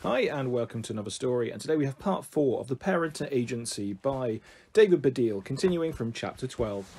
Hi and welcome to another story, and today we have part 4 of The Parent Agency by David Baddiel, continuing from chapter 12.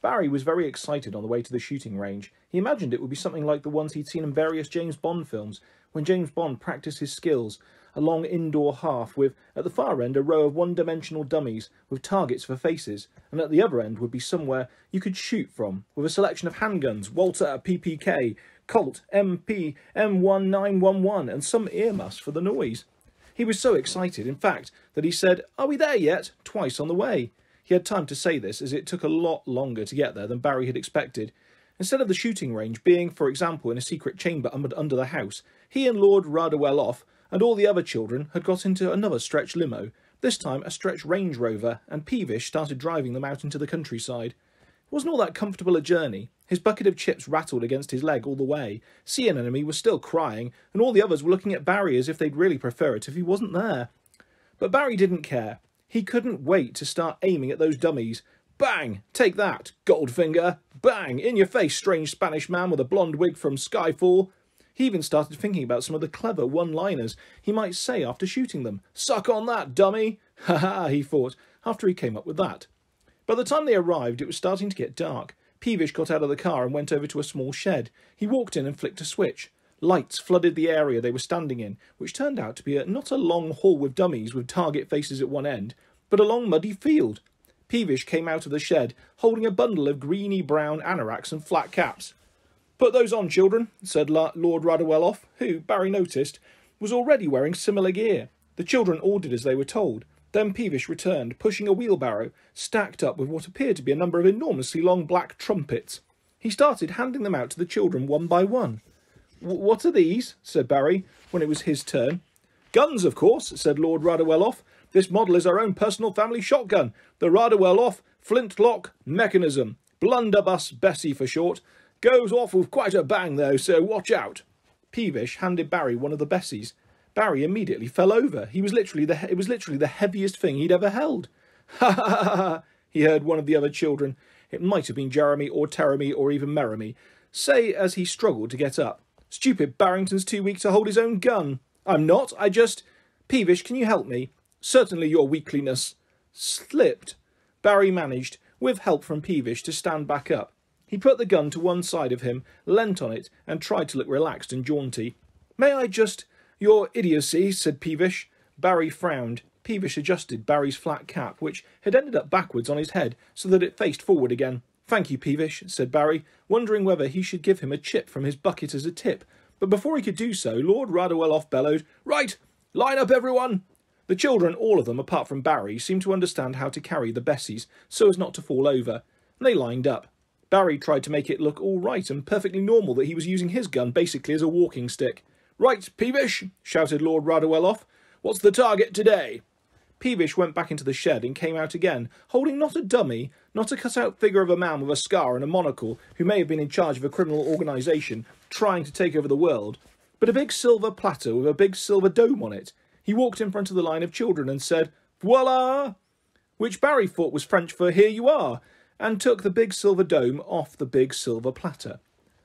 Barry was very excited on the way to the shooting range. He imagined it would be something like the ones he'd seen in various James Bond films, when James Bond practiced his skills, a long indoor half with, at the far end, a row of one-dimensional dummies with targets for faces, and at the other end would be somewhere you could shoot from, with a selection of handguns, Walter PPK, Colt, MP, M1911, and some ear muffs for the noise. He was so excited, in fact, that he said, "Are we there yet?" twice on the way. He had time to say this, as it took a lot longer to get there than Barry had expected. Instead of the shooting range being, for example, in a secret chamber under the house, he and Lord Radewell and all the other children had got into another stretch limo, this time a stretch Range Rover, and Peevish started driving them out into the countryside. It wasn't all that comfortable a journey. His bucket of chips rattled against his leg all the way. Sea Anemone was still crying, and all the others were looking at Barry as if they'd really prefer it if he wasn't there. But Barry didn't care. He couldn't wait to start aiming at those dummies. Bang! Take that, Goldfinger! Bang! In your face, strange Spanish man with a blonde wig from Skyfall! He even started thinking about some of the clever one-liners he might say after shooting them. Suck on that, dummy! Ha ha, he thought, after he came up with that. By the time they arrived, it was starting to get dark. Peevish got out of the car and went over to a small shed. He walked in and flicked a switch. Lights flooded the area they were standing in, which turned out to be not a long hall with dummies with target faces at one end, but a long muddy field. Peevish came out of the shed, holding a bundle of greeny-brown anoraks and flat caps. "Put those on, children," said Lord Radewell, who, Barry noticed, was already wearing similar gear. The children all did as they were told. Then Peevish returned, pushing a wheelbarrow, stacked up with what appeared to be a number of enormously long black trumpets. He started handing them out to the children one by one. "What are these?" said Barry, when it was his turn. "Guns, of course," said Lord Radewell. "This model is our own personal family shotgun, the Radewell flintlock mechanism. Blunderbuss Bessie for short. Goes off with quite a bang, though, so watch out." Peevish handed Barry one of the Bessies. Barry immediately fell over. It was literally the heaviest thing he'd ever held. "Ha ha ha ha!" he heard one of the other children, it might have been Jeremy or Teremy or even Meremy, say as he struggled to get up. "Stupid Barrington's too weak to hold his own gun." "I'm not, I just... Peevish, can you help me?" "Certainly your weakliness." Slipped. Barry managed, with help from Peevish, to stand back up. He put the gun to one side of him, leant on it, and tried to look relaxed and jaunty. "May I just... Your idiocy," said Peevish. Barry frowned. Peevish adjusted Barry's flat cap, which had ended up backwards on his head, so that it faced forward again. "Thank you, Peevish," said Barry, wondering whether he should give him a chip from his bucket as a tip. But before he could do so, Lord Radewell bellowed, "Right! Line up, everyone!" The children, all of them apart from Barry, seemed to understand how to carry the Bessies, so as not to fall over, and they lined up. Barry tried to make it look all right and perfectly normal that he was using his gun basically as a walking stick. "Right, Peevish," shouted Lord Radewell. "What's the target today?" Peevish went back into the shed and came out again, holding not a dummy, not a cut-out figure of a man with a scar and a monocle who may have been in charge of a criminal organisation trying to take over the world, but a big silver platter with a big silver dome on it. He walked in front of the line of children and said, "Voila!" which Barry thought was French for "here you are," and took the big silver dome off the big silver platter.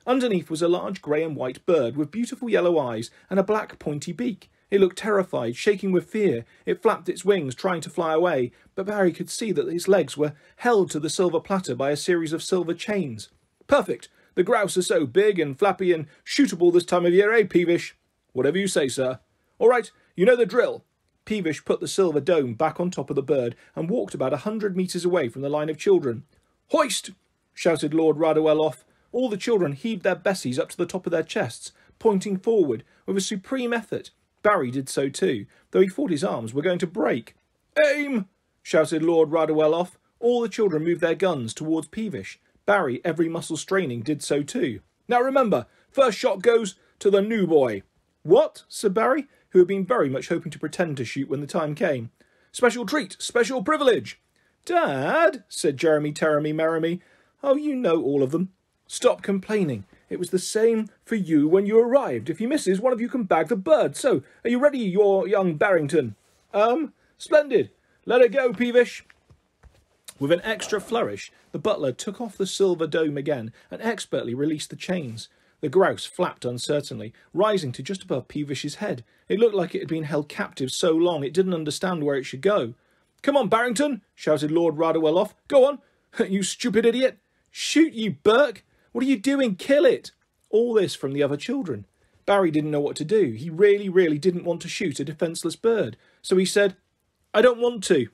Underneath was a large grey and white bird with beautiful yellow eyes and a black pointy beak. It looked terrified, shaking with fear. It flapped its wings, trying to fly away, but Barry could see that its legs were held to the silver platter by a series of silver chains. "Perfect! The grouse are so big and flappy and shootable this time of year, eh, Peevish?" "Whatever you say, sir." "All right, you know the drill." Peevish put the silver dome back on top of the bird and walked about 100 metres away from the line of children. "Hoist!" shouted Lord Radewell. All the children heaved their Bessies up to the top of their chests, pointing forward with a supreme effort. Barry did so too, though he thought his arms were going to break. "Aim!" shouted Lord Radewell. All the children moved their guns towards Peevish. Barry, every muscle straining, did so too. "Now remember, first shot goes to the new boy." "What?" said Barry, who had been very much hoping to pretend to shoot when the time came. "Special treat, special privilege." "Dad," said Jeremy, Teremy, Meremy. "Oh, you know all of them." "Stop complaining. It was the same for you when you arrived. If he misses, one of you can bag the bird. So, are you ready, your young Barrington?" Splendid. Let it go, Peevish." With an extra flourish, the butler took off the silver dome again and expertly released the chains. The grouse flapped uncertainly, rising to just above Peevish's head. It looked like it had been held captive so long it didn't understand where it should go. "Come on, Barrington," shouted Lord Radowell. "Go on, you stupid idiot. Shoot, you Burke. What are you doing? Kill it." All this from the other children. Barry didn't know what to do. He really didn't want to shoot a defenceless bird. So he said, "I don't want to."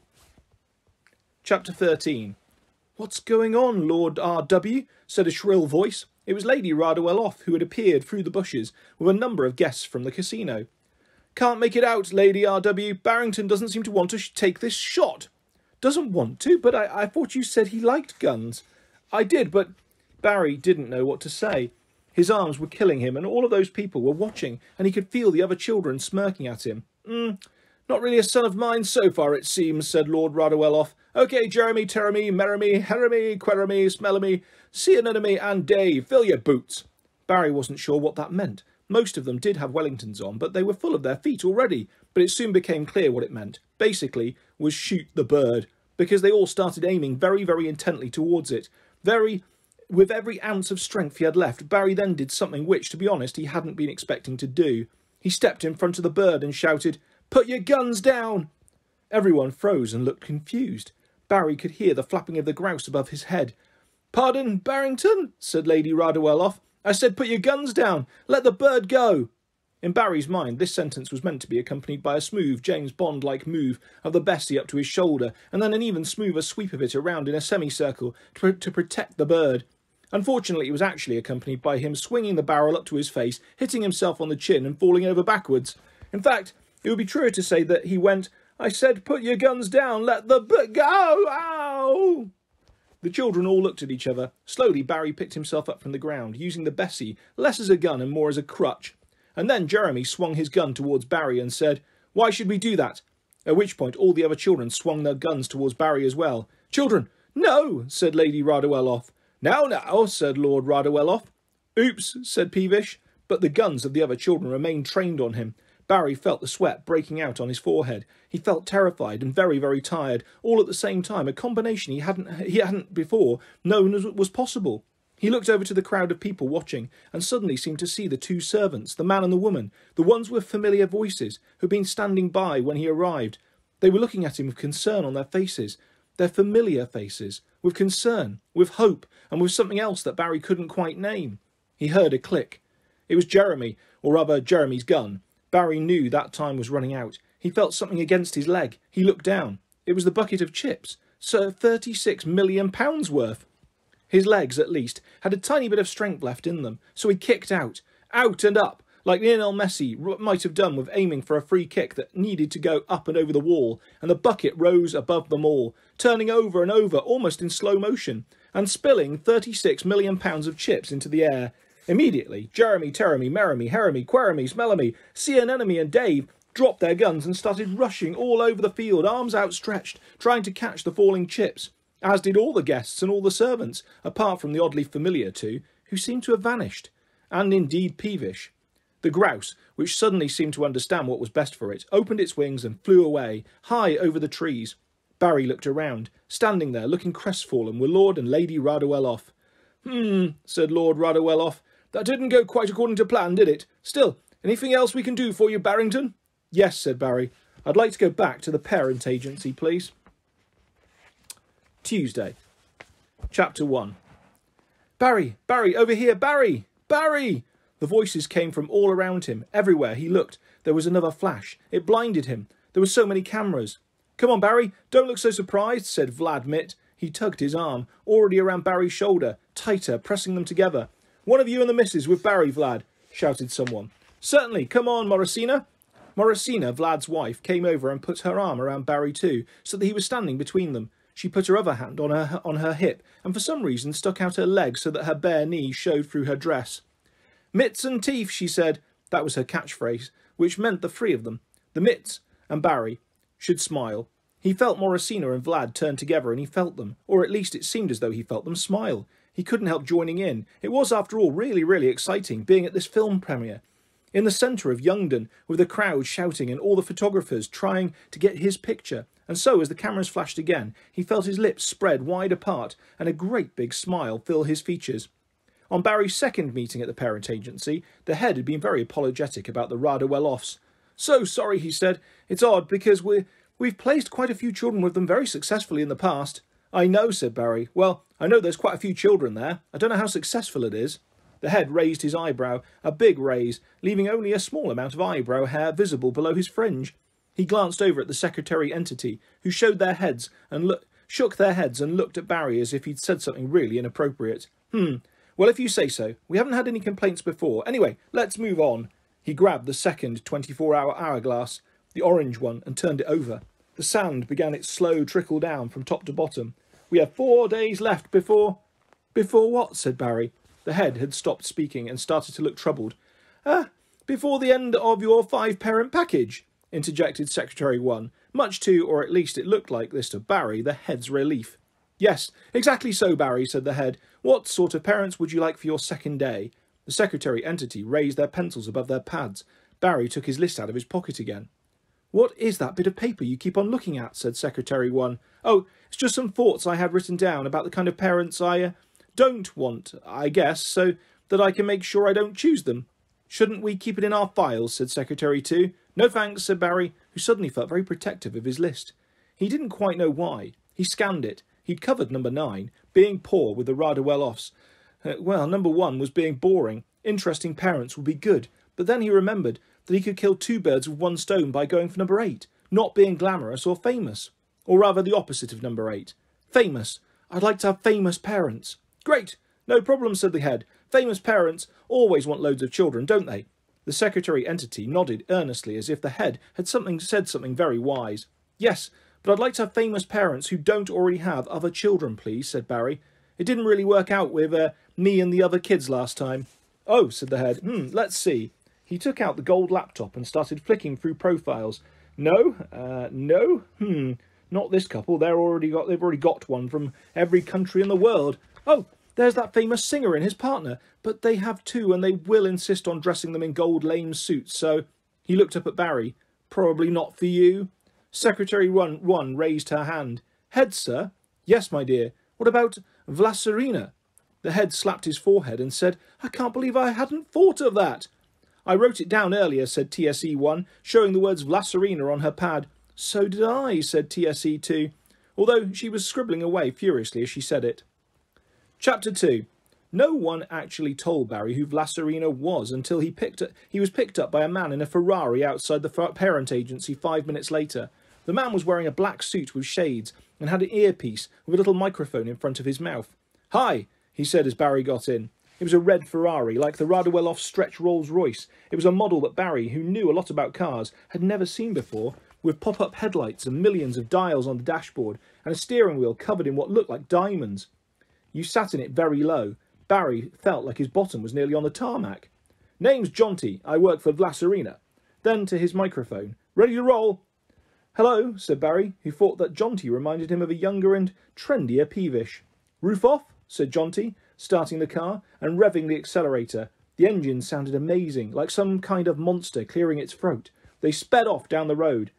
Chapter 13. "What's going on, Lord R.W.?" said a shrill voice. It was Lady Radowell who had appeared through the bushes with a number of guests from the casino. "Can't make it out, Lady R.W. Barrington doesn't seem to want to take this shot." "Doesn't want to? But I thought you said he liked guns." "I did, but—" Barry didn't know what to say. His arms were killing him, and all of those people were watching, and he could feel the other children smirking at him. Not really a son of mine so far, it seems," said Lord Radowell. "OK, Jeremy, Teremy, Meremy, Heremy, Queremy, Smellemy, Cianenemy and Dave, fill your boots." Barry wasn't sure what that meant. Most of them did have Wellingtons on, but they were full of their feet already. But it soon became clear what it meant. Basically, was shoot the bird, because they all started aiming very intently towards it. With every ounce of strength he had left, Barry then did something which, to be honest, he hadn't been expecting to do. He stepped in front of the bird and shouted, "Put your guns down!" Everyone froze and looked confused. Barry could hear the flapping of the grouse above his head. "Pardon, Barrington," said Lady Radowell. "I said put your guns down. Let the bird go." In Barry's mind, this sentence was meant to be accompanied by a smooth James Bond-like move of the Bessie up to his shoulder, and then an even smoother sweep of it around in a semicircle to protect the bird. Unfortunately, it was actually accompanied by him swinging the barrel up to his face, hitting himself on the chin and falling over backwards. In fact, it would be truer to say that he went, "I said put your guns down, let the bird go, ow!" The children all looked at each other. Slowly, Barry picked himself up from the ground, using the Bessie less as a gun and more as a crutch. And then Jeremy swung his gun towards Barry and said, "Why should we do that?" At which point all the other children swung their guns towards Barry as well. "Children, no," said Lady Radowell. Now, said Lord Radowell. "Oops," said Peevish, but the guns of the other children remained trained on him. Barry felt the sweat breaking out on his forehead. He felt terrified and very tired, all at the same time, a combination he hadn't before known as was possible. He looked over to the crowd of people watching, and suddenly seemed to see the two servants, the man and the woman, the ones with familiar voices, who'd been standing by when he arrived. They were looking at him with concern on their faces, their familiar faces, with concern, with hope, and with something else that Barry couldn't quite name. He heard a click. It was Jeremy, or rather Jeremy's gun. Barry knew that time was running out. He felt something against his leg. He looked down. It was the bucket of chips. So £36 million worth. His legs, at least, had a tiny bit of strength left in them, so he kicked out and up, like Lionel Messi might have done with aiming for a free kick that needed to go up and over the wall, and the bucket rose above them all, turning over and over almost in slow motion, and spilling £36 million of chips into the air. Immediately, Jeremy, Teremy, Meremy, Heremy, Queremy, Smellemy, Cianenemy and Dave dropped their guns and started rushing all over the field, arms outstretched, trying to catch the falling chips, as did all the guests and all the servants, apart from the oddly familiar two, who seemed to have vanished, and indeed Peevish. The grouse, which suddenly seemed to understand what was best for it, opened its wings and flew away, high over the trees. Barry looked around. Standing there, looking crestfallen, were Lord and Lady Radowell. Said Lord Radowell. "That didn't go quite according to plan, did it? Still, anything else we can do for you, Barrington?" "Yes," said Barry. "I'd like to go back to the parent agency, please." Tuesday. Chapter 1. "Barry! Barry! Over here! Barry! Barry!" The voices came from all around him. Everywhere he looked, there was another flash. It blinded him. There were so many cameras. "Come on, Barry! Don't look so surprised," said Vlad Mitt. He tugged his arm, already around Barry's shoulder, tighter, pressing them together. "One of you and the missus with Barry, Vlad," shouted someone. "Certainly. Come on, Morrisina." Morrisina, Vlad's wife, came over and put her arm around Barry too, so that he was standing between them. She put her other hand on her hip, and for some reason stuck out her leg so that her bare knee showed through her dress. "Mitts and teeth," she said. That was her catchphrase, which meant the three of them, the Mitts and Barry, should smile. He felt Morrisina and Vlad turn together, and he felt them, or at least it seemed as though he felt them smile. He couldn't help joining in. It was, after all, really exciting, being at this film premiere. In the centre of Youngdon, with the crowd shouting and all the photographers trying to get his picture. And so, as the cameras flashed again, he felt his lips spread wide apart and a great big smile fill his features. On Barry's second meeting at the parent agency, the head had been very apologetic about the rather well-offs. "So sorry," he said. "It's odd, because we've placed quite a few children with them very successfully in the past." "I know," said Barry. "Well, I know there's quite a few children there. I don't know how successful it is." The head raised his eyebrow, a big raise, leaving only a small amount of eyebrow hair visible below his fringe. He glanced over at the secretary entity, who shook their heads and looked at Barry as if he'd said something really inappropriate. Well, if you say so. We haven't had any complaints before. Anyway, let's move on." He grabbed the second 24-hour hourglass, the orange one, and turned it over. The sand began its slow trickle down from top to bottom. "We have 4 days left before—" "Before what?" said Barry. The head had stopped speaking and started to look troubled. Before the end of your 5-parent package," interjected Secretary 1, much to, or at least it looked like this to Barry, the head's relief. "Yes, exactly so, Barry," said the head. "What sort of parents would you like for your second day?" The secretary entity raised their pencils above their pads. Barry took his list out of his pocket again. "What is that bit of paper you keep on looking at?" said Secretary 1. "Oh, it's just some thoughts I had written down about the kind of parents I don't want, I guess, so that I can make sure I don't choose them." "Shouldn't we keep it in our files?" said Secretary 2. "No thanks," said Barry, who suddenly felt very protective of his list. He didn't quite know why. He scanned it. He'd covered number 9, being poor with the rather well-offs. Well, number 1 was being boring. Interesting parents would be good. But then he remembered that he could kill 2 birds with 1 stone by going for number 8, not being glamorous or famous. Or rather the opposite of number 8. Famous. I'd like to have famous parents. "Great. No problem," said the head. "Famous parents always want loads of children, don't they?" The secretary entity nodded earnestly as if the head had said something very wise. "Yes, but I'd like to have famous parents who don't already have other children, please," said Barry. "It didn't really work out with me and the other kids last time." "Oh," said the head. Let's see." He took out the gold laptop and started flicking through profiles. No, not this couple. They've already got one from every country in the world. Oh, there's that famous singer and his partner, but they have 2 and they will insist on dressing them in gold lame suits, so... He looked up at Barry. "Probably not for you." Secretary 1 raised her hand. "Head, sir?" "Yes, my dear. What about Vlasarina?" The head slapped his forehead and said, "I can't believe I hadn't thought of that." "I wrote it down earlier," said TSE1, showing the words Vlasarina on her pad. "So did I," said TSE2, although she was scribbling away furiously as she said it. Chapter 2. No one actually told Barry who Vlasarina was until he was picked up by a man in a Ferrari outside the parent agency 5 minutes later. The man was wearing a black suit with shades and had an earpiece with a little microphone in front of his mouth. "Hi," he said as Barry got in. It was a red Ferrari, like the rather well-off stretch Rolls-Royce. It was a model that Barry, who knew a lot about cars, had never seen before, with pop-up headlights and millions of dials on the dashboard, and a steering wheel covered in what looked like diamonds. You sat in it very low. Barry felt like his bottom was nearly on the tarmac. "Name's Jonty. I work for Vlasarina." Then to his microphone. "Ready to roll?" "Hello," said Barry, who thought that Jonty reminded him of a younger and trendier Peevish. "Roof off," said Jonty, starting the car and revving the accelerator. The engine sounded amazing, like some kind of monster clearing its throat. They sped off down the road.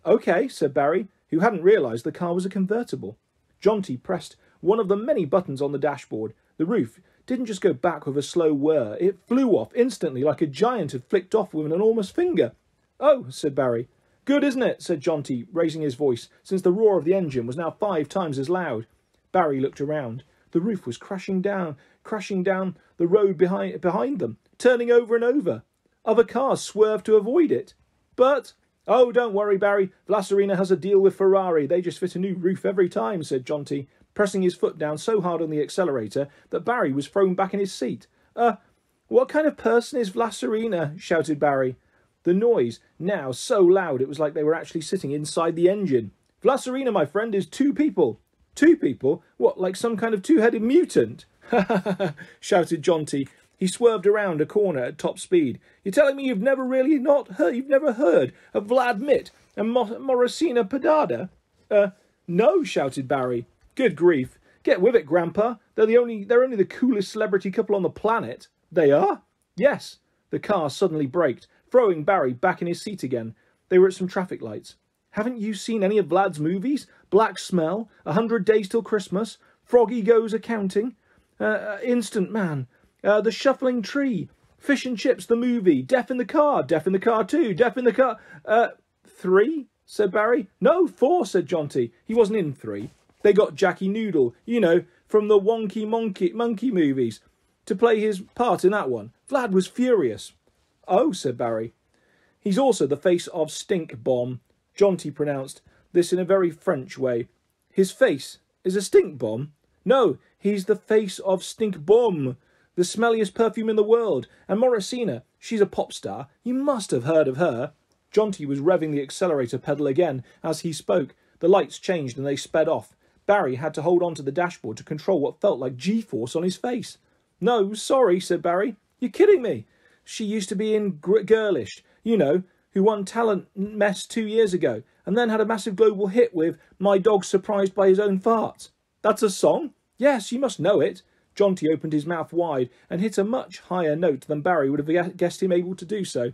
Okay, said Barry, who hadn't realised the car was a convertible. Jonty pressed one of the many buttons on the dashboard. The roof didn't just go back with a slow whir. It flew off instantly like a giant had flicked off with an enormous finger. "Oh," said Barry. "Good, isn't it?" said Jonty, raising his voice, since the roar of the engine was now 5 times as loud. Barry looked around. The roof was crashing down the road behind them, turning over and over. Other cars swerved to avoid it. But... "Oh, don't worry, Barry. Vlasarina has a deal with Ferrari. They just fit a new roof every time," said Jonty, pressing his foot down so hard on the accelerator that Barry was thrown back in his seat. What kind of person is Vlasarina?" shouted Barry. The noise, now so loud it was like they were actually sitting inside the engine. "Vlasarina, my friend, is 2 people. 2 people? What, like some kind of 2-headed mutant?" "Ha ha ha!" shouted Jonty. He swerved around a corner at top speed. "You're telling me you've never heard of Vlad Mitt and Morosina Padada?" No, shouted Barry. "Good grief. Get with it, Grandpa. They're only the coolest celebrity couple on the planet." "They are?" "Yes." The car suddenly braked, throwing Barry back in his seat again. They were at some traffic lights. "Haven't you seen any of Vlad's movies? Black Smell, 100 Days Till Christmas, Froggy Goes A-Counting?" Instant Man, The Shuffling Tree, Fish and Chips the movie, Deaf in the Car 2, Deaf in the Car... 3, said Barry. No, 4, said Jonty. He wasn't in 3. They got Jackie Noodle, you know, from the Wonky Monkey movies, to play his part in that one. Vlad was furious. Oh, said Barry. He's also the face of Stink Bomb. Jonty pronounced this in a very French way. His face is a stink bomb? No, he's the face of Stink Bomb, the smelliest perfume in the world. And Morrisina, she's a pop star. You must have heard of her. Jonty was revving the accelerator pedal again as he spoke. The lights changed and they sped off. Barry had to hold on to the dashboard to control what felt like G-force on his face. No, sorry, said Barry. You're kidding me. She used to be in Girlish, you know, who won Talent Mess 2 years ago, and then had a massive global hit with My Dog's Surprised by His Own Farts. That's a song? Yes, you must know it. Jonty opened his mouth wide and hit a much higher note than Barry would have guessed him able to do so.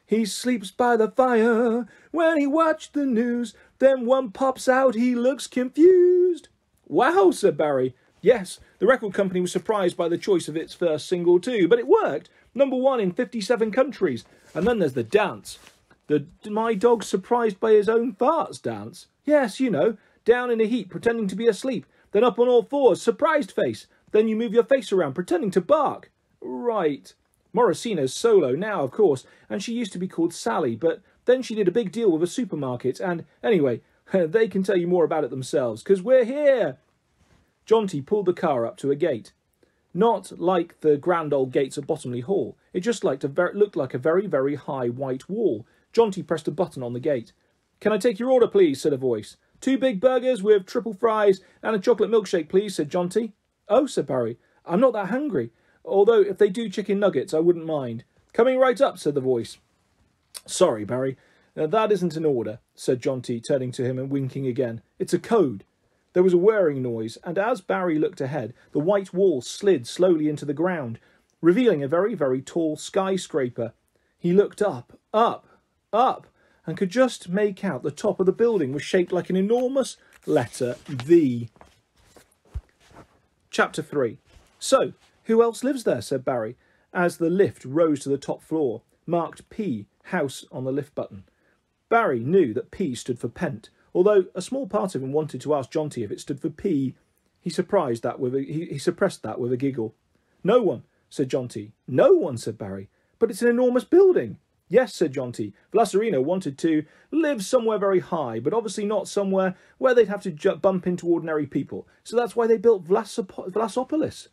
He sleeps by the fire when he watched the news. Then one pops out, he looks confused. Wow, said Barry. Yes, the record company was surprised by the choice of its first single too, but it worked. #1 in 57 countries. And then there's the dance. The My Dog's Surprised by His Own Farts dance. Yes, you know, down in a heap, pretending to be asleep. Then up on all fours, surprised face. Then you move your face around, pretending to bark. Right. Morrisina's solo now, of course, and she used to be called Sally, but then she did a big deal with a supermarket, and anyway, they can tell you more about it themselves, 'cause we're here. Jonty pulled the car up to a gate. Not like the grand old gates of Bottomley Hall. It just looked like a very, very high white wall. Jonty pressed a button on the gate. Can I take your order, please, said a voice. 2 big burgers with triple fries and a chocolate milkshake, please, said Jonty. Oh, said Barry, I'm not that hungry. Although, if they do chicken nuggets, I wouldn't mind. Coming right up, said the voice. Sorry, Barry. That isn't an order, said Jonty, turning to him and winking again. It's a code. There was a whirring noise, and as Barry looked ahead, the white wall slid slowly into the ground, revealing a very, very tall skyscraper. He looked up, and could just make out the top of the building was shaped like an enormous letter V. Chapter 3. So, who else lives there, said Barry, as the lift rose to the top floor, marked P, house, on the lift button. Barry knew that P stood for Pent, although a small part of him wanted to ask Jonty if it stood for P. He suppressed that with a giggle. No one, said Jonty. No one, said Barry. But it's an enormous building. Yes, said Jonty. Vlaserino wanted to live somewhere very high, but obviously not somewhere where they'd have to bump into ordinary people. So that's why they built Vlasopolis.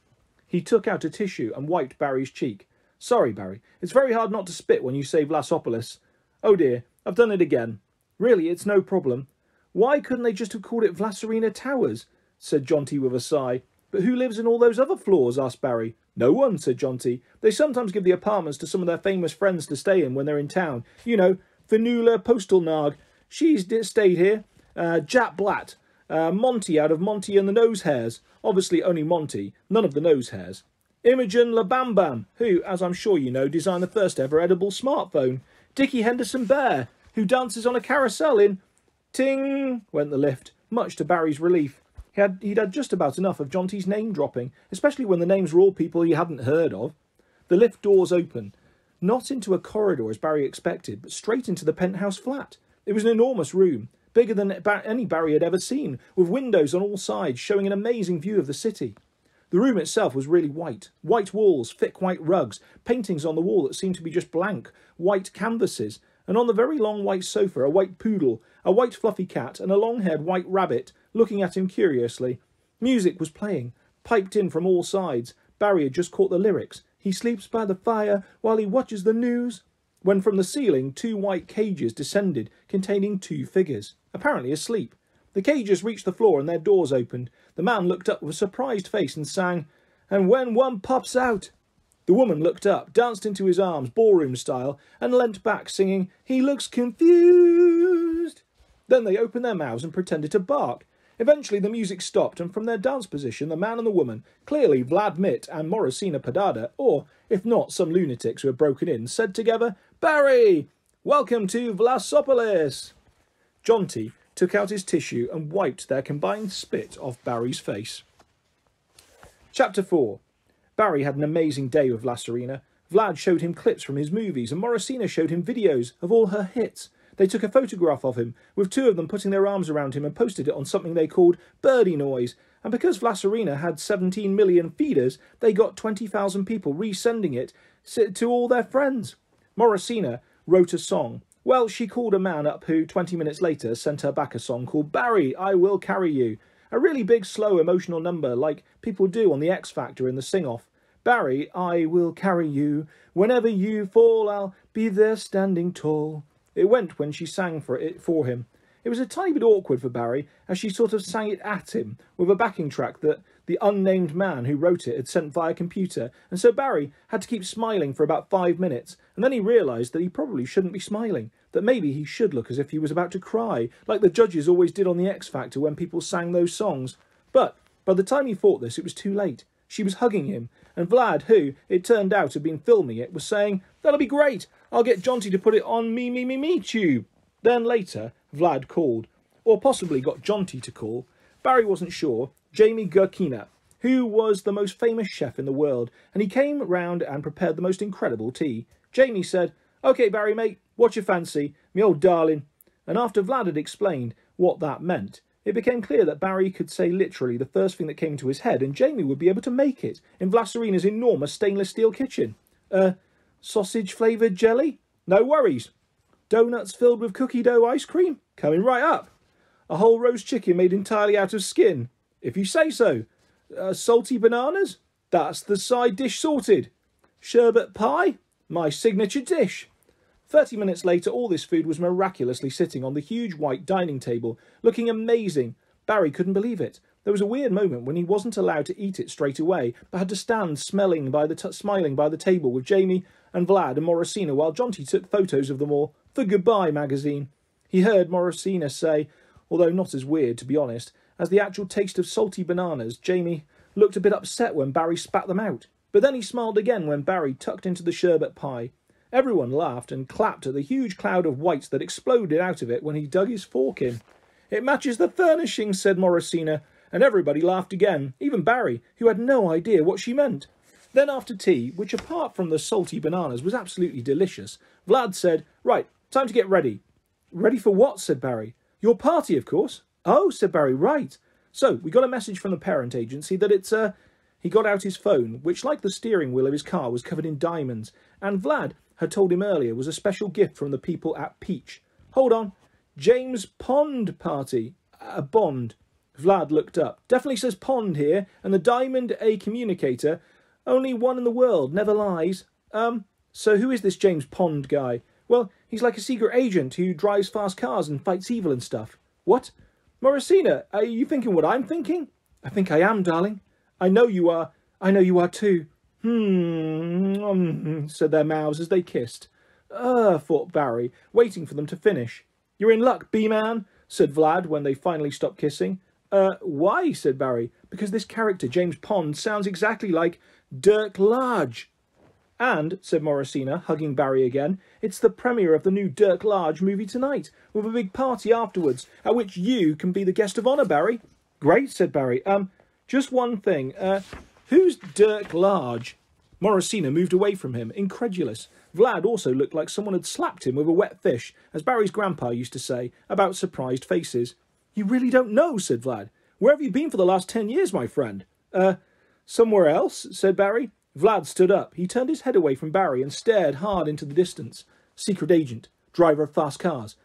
He took out a tissue and wiped Barry's cheek. Sorry, Barry. It's very hard not to spit when you say Vlasopolis. Oh dear, I've done it again. Really, it's no problem. Why couldn't they just have called it Vlaserina Towers? Said Jonty with a sigh. But who lives in all those other floors? Asked Barry. No one, said Jonty. They sometimes give the apartments to some of their famous friends to stay in when they're in town. You know, Fanula Postelnag. She's stayed here. Jap Blatt. Monty out of Monty and the Nose Hairs. Obviously only Monty, none of the Nose Hairs. Imogen LaBambam, who, as I'm sure you know, designed the first ever edible smartphone. Dickie Henderson Bear, who dances on a carousel in... Ting! Went the lift, much to Barry's relief. He'd had just about enough of Jonty's name dropping, especially when the names were all people he hadn't heard of. The lift doors opened, not into a corridor as Barry expected, but straight into the penthouse flat. It was an enormous room, bigger than any Barry had ever seen, with windows on all sides showing an amazing view of the city. The room itself was really white. White walls, thick white rugs, paintings on the wall that seemed to be just blank, white canvases, and on the very long white sofa a white poodle, a white fluffy cat, and a long-haired white rabbit looking at him curiously. Music was playing, piped in from all sides. Barry had just caught the lyrics. He sleeps by the fire while he watches the news. When from the ceiling 2 white cages descended, containing 2 figures, apparently asleep. The cages reached the floor and their doors opened. The man looked up with a surprised face and sang, "And when one pops out..." The woman looked up, danced into his arms, ballroom style, and leant back, singing, "He looks confused." Then they opened their mouths and pretended to bark. Eventually the music stopped, and from their dance position, the man and the woman, clearly Vlad Mitt and Morrisina Padada, or, if not, some lunatics who had broken in, said together, "Barry, welcome to Vlasopolis." Jonty took out his tissue and wiped their combined spit off Barry's face. Chapter 4. Barry had an amazing day with Lasarina. Vlad showed him clips from his movies, and Morosina showed him videos of all her hits. They took a photograph of him, with two of them putting their arms around him and posted it on something they called birdie noise. And because Lasarina had 17 million feeders, they got 20,000 people resending it to all their friends. Morosina wrote a song. Well, she called a man up who, 20 minutes later, sent her back a song called Barry, I Will Carry You. A really big, slow, emotional number like people do on the X Factor in the sing-off. Barry, I will carry you. Whenever you fall, I'll be there standing tall. It went when she sang for him. It was a tiny bit awkward for Barry, as she sort of sang it at him, with a backing track that the unnamed man who wrote it had sent via computer, and so Barry had to keep smiling for about 5 minutes, and then he realised that he probably shouldn't be smiling, that maybe he should look as if he was about to cry, like the judges always did on the X Factor when people sang those songs. But by the time he thought this, it was too late. She was hugging him, and Vlad, who, it turned out, had been filming it, was saying, "That'll be great, I'll get Jonty to put it on me tube." Then later, Vlad called, or possibly got Jonty to call. Barry wasn't sure. Jamie Gurkina, who was the most famous chef in the world, and he came round and prepared the most incredible tea. Jamie said, "OK, Barry, mate, what you fancy? Me old darling." And after Vlad had explained what that meant, it became clear that Barry could say literally the first thing that came to his head, and Jamie would be able to make it in Vlasarina's enormous stainless steel kitchen. Sausage-flavoured jelly? No worries. Donuts filled with cookie dough ice cream? Coming right up. A whole roast chicken made entirely out of skin? If you say so. Salty bananas? That's the side dish sorted. Sherbet pie? My signature dish. 30 minutes later, all this food was miraculously sitting on the huge white dining table, looking amazing. Barry couldn't believe it. There was a weird moment when he wasn't allowed to eat it straight away, but had to stand smiling by the table with Jamie and Vlad and Morosina while Jonty took photos of them all for Goodbye magazine. He heard Morosina say, although not as weird to be honest, as the actual taste of salty bananas, Jamie looked a bit upset when Barry spat them out. But then he smiled again when Barry tucked into the sherbet pie. Everyone laughed and clapped at the huge cloud of whites that exploded out of it when he dug his fork in. "It matches the furnishings," said Morosina, and everybody laughed again, even Barry, who had no idea what she meant. Then after tea, which apart from the salty bananas was absolutely delicious, Vlad said, "Right, time to get ready." "Ready for what?" said Barry. "Your party, of course." "Oh," said Barry, "right. So, we got a message from the parent agency that it's He got out his phone, which, like the steering wheel of his car, was covered in diamonds, and Vlad had told him earlier was a special gift from the people at Peach. "Hold on. James Pond party. Bond." Vlad looked up. "Definitely says Pond here, and the diamond a communicator. Only one in the world, never lies. So who is this James Pond guy?" "Well, he's like a secret agent who drives fast cars and fights evil and stuff." "What? Morosina, are you thinking what I'm thinking?" "I think I am, darling." "I know you are. I know you are too." Said their mouths as they kissed. Thought Barry, waiting for them to finish. "You're in luck, B-man," said Vlad when they finally stopped kissing. Why?" said Barry. "Because this character, James Pond, sounds exactly like Dirk Large." "And," said Morosina, hugging Barry again, "it's the premiere of the new Dirk Large movie tonight, with a big party afterwards, at which you can be the guest of honour, Barry." "Great," said Barry. Just one thing. Who's Dirk Large?" Morosina moved away from him, incredulous. Vlad also looked like someone had slapped him with a wet fish, as Barry's grandpa used to say, about surprised faces. "You really don't know," said Vlad. "Where have you been for the last 10 years, my friend?" Somewhere else," said Barry. Vlad stood up. He turned his head away from Barry and stared hard into the distance. "Secret agent, driver of fast cars,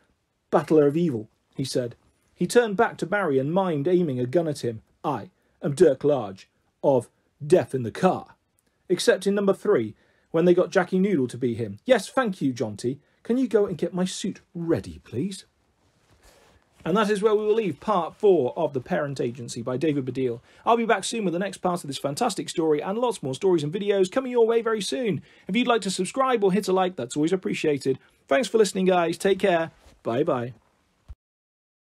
battler of evil," he said. He turned back to Barry and mimed aiming a gun at him. "I am Dirk Large, of Death in the Car." Except in number 3, when they got Jackie Noodle to be him. "Yes, thank you, Jonty. Can you go and get my suit ready, please?" And that is where we will leave part 4 of The Parent Agency by David Baddiel. I'll be back soon with the next part of this fantastic story and lots more stories and videos coming your way very soon. If you'd like to subscribe or hit a like, that's always appreciated. Thanks for listening, guys. Take care. Bye-bye.